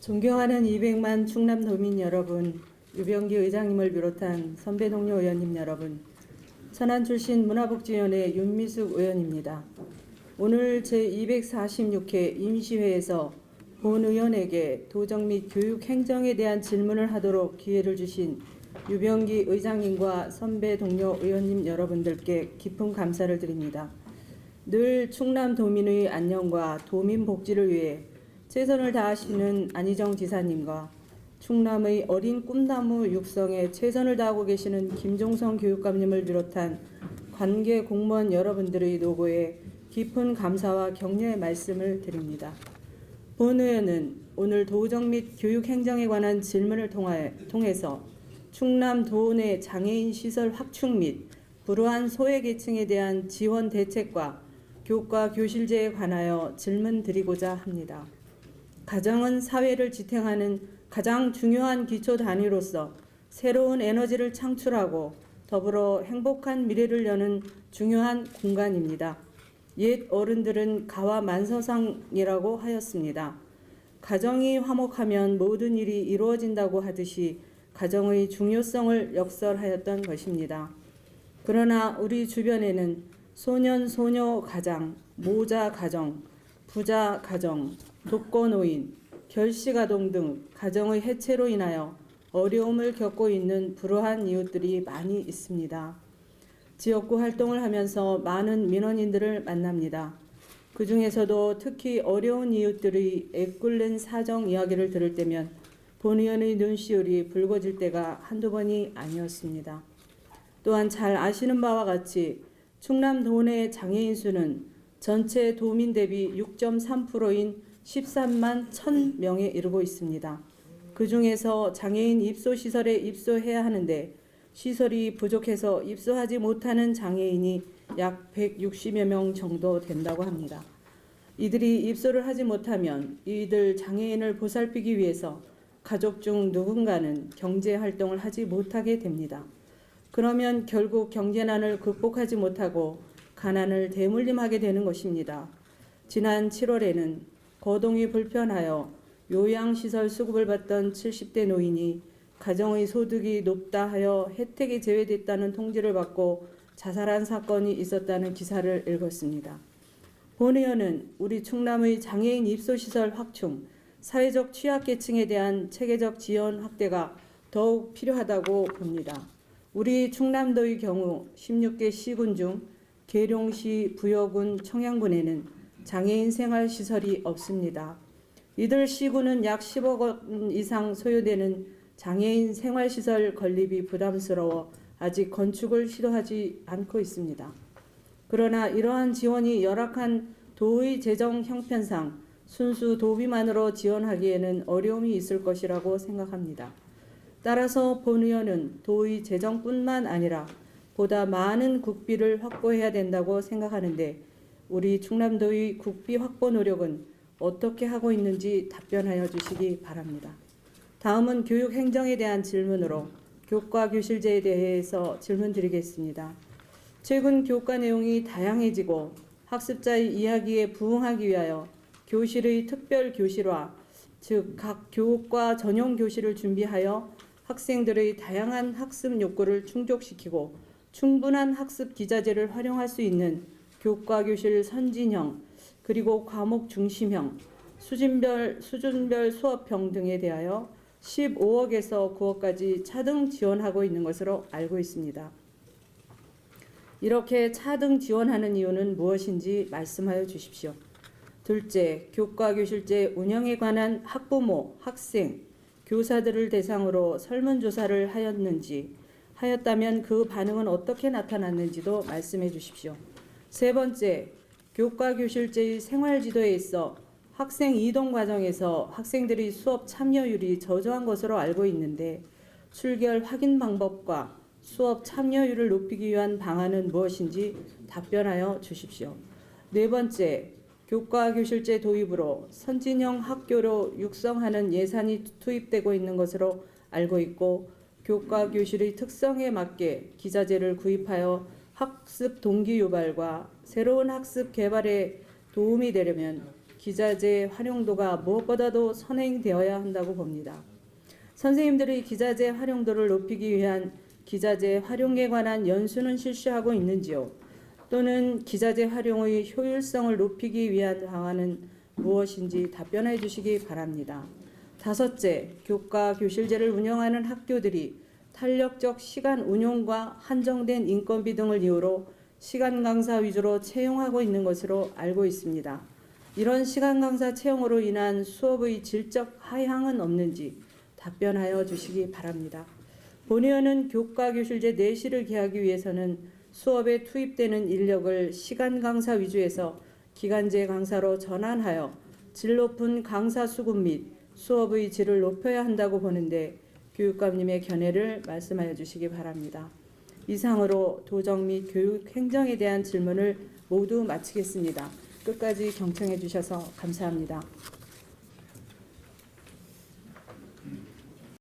존경하는 200만 충남도민 여러분, 유병기 의장님을 비롯한 선배 동료 의원님 여러분, 천안 출신 문화복지위원회 윤미숙 의원입니다. 오늘 제246회 임시회에서 본 의원에게 도정 및 교육 행정에 대한 질문을 하도록 기회를 주신 유병기 의장님과 선배 동료 의원님 여러분들께 깊은 감사를 드립니다. 늘 충남도민의 안녕과 도민 복지를 위해 최선을 다하시는 안희정 지사님과 충남의 어린 꿈나무 육성에 최선을 다하고 계시는 김종성 교육감님을 비롯한 관계 공무원 여러분들의 노고에 깊은 감사와 격려의 말씀을 드립니다. 본 의원은 오늘 도정 및 교육 행정에 관한 질문을 통해서 충남 도내 의 장애인 시설 확충 및 불우한 소외계층에 대한 지원 대책과 교과 교실제에 관하여 질문 드리고자 합니다. 가정은 사회를 지탱하는 가장 중요한 기초 단위로서 새로운 에너지를 창출하고 더불어 행복한 미래를 여는 중요한 공간입니다. 옛 어른들은 가와 만서상이라고 하였습니다. 가정이 화목하면 모든 일이 이루어진다고 하듯이 가정의 중요성을 역설하였던 것입니다. 그러나 우리 주변에는 소년, 소녀 가장, 모자 가정, 부자 가정, 독거노인, 결식아동 등 가정의 해체로 인하여 어려움을 겪고 있는 불우한 이웃들이 많이 있습니다. 지역구 활동을 하면서 많은 민원인들을 만납니다. 그 중에서도 특히 어려운 이웃들의 애끓는 사정 이야기를 들을 때면 본 의원의 눈시울이 붉어질 때가 한두 번이 아니었습니다. 또한 잘 아시는 바와 같이 충남 도내 장애인 수는 전체 도민 대비 6.3%인 13만 1,000명에 이르고 있습니다. 그 중에서 장애인 입소시설에 입소해야 하는데 시설이 부족해서 입소하지 못하는 장애인이 약 160여 명 정도 된다고 합니다. 이들이 입소를 하지 못하면 이들 장애인을 보살피기 위해서 가족 중 누군가는 경제활동을 하지 못하게 됩니다. 그러면 결국 경제난을 극복하지 못하고 가난을 대물림하게 되는 것입니다. 지난 7월에는 거동이 불편하여 요양시설 수급을 받던 70대 노인이 가정의 소득이 높다 하여 혜택이 제외됐다는 통지를 받고 자살한 사건이 있었다는 기사를 읽었습니다. 본 의원은 우리 충남의 장애인 입소시설 확충, 사회적 취약계층에 대한 체계적 지원 확대가 더욱 필요하다고 봅니다. 우리 충남도의 경우 16개 시군 중 계룡시, 부여군, 청양군에는 장애인 생활시설이 없습니다. 이들 시군은 약 10억 원 이상 소요되는 장애인 생활시설 건립이 부담스러워 아직 건축을 시도하지 않고 있습니다. 그러나 이러한 지원이 열악한 도의 재정 형편상 순수 도비만으로 지원하기에는 어려움이 있을 것이라고 생각합니다. 따라서 본 의원은 도의 재정뿐만 아니라 보다 많은 국비를 확보해야 된다고 생각하는데 우리 충남도의 국비 확보 노력은 어떻게 하고 있는지 답변하여 주시기 바랍니다. 다음은 교육 행정에 대한 질문으로 교과 교실제에 대해서 질문드리겠습니다. 최근 교과 내용이 다양해지고 학습자의 이야기에 부응하기 위하여 교실의 특별 교실화, 즉 각 교과 전용 교실을 준비하여 학생들의 다양한 학습 욕구를 충족시키고 충분한 학습 기자재를 활용할 수 있는 교과 교실 선진형, 그리고 과목 중심형, 수준별 수업형 등에 대하여 15억에서 9억까지 차등 지원하고 있는 것으로 알고 있습니다. 이렇게 차등 지원하는 이유는 무엇인지 말씀하여 주십시오. 둘째, 교과 교실제 운영에 관한 학부모, 학생, 교사들을 대상으로 설문조사를 하였다면 그 반응은 어떻게 나타났는지도 말씀해 주십시오. 세 번째, 교과 교실제의 생활지도에 있어 학생 이동 과정에서 학생들의 수업 참여율이 저조한 것으로 알고 있는데 출결 확인 방법과 수업 참여율을 높이기 위한 방안은 무엇인지 답변하여 주십시오. 네 번째, 교과 교실제 도입으로 선진형 학교로 육성하는 예산이 투입되고 있는 것으로 알고 있고 교과 교실의 특성에 맞게 기자재를 구입하여 학습 동기 유발과 새로운 학습 개발에 도움이 되려면 기자재 활용도가 무엇보다도 선행되어야 한다고 봅니다. 선생님들이 기자재 활용도를 높이기 위한 기자재 활용에 관한 연수는 실시하고 있는지요? 또는 기자재 활용의 효율성을 높이기 위한 방안은 무엇인지 답변해 주시기 바랍니다. 다섯째, 교과 교실제를 운영하는 학교들이 탄력적 시간 운용과 한정된 인건비 등을 이유로 시간 강사 위주로 채용하고 있는 것으로 알고 있습니다. 이런 시간 강사 채용으로 인한 수업의 질적 하향은 없는지 답변하여 주시기 바랍니다. 본의원은 교과 교실제 내실을 개하기 위해서는 수업에 투입되는 인력을 시간 강사 위주에서 기간제 강사로 전환하여 질 높은 강사 수급 및 수업의 질을 높여야 한다고 보는데 교육감님의 견해를 말씀하여 주시기 바랍니다. 이상으로 도정 및 교육 행정에 대한 질문을 모두 마치겠습니다. 끝까지 경청해 주셔서 감사합니다.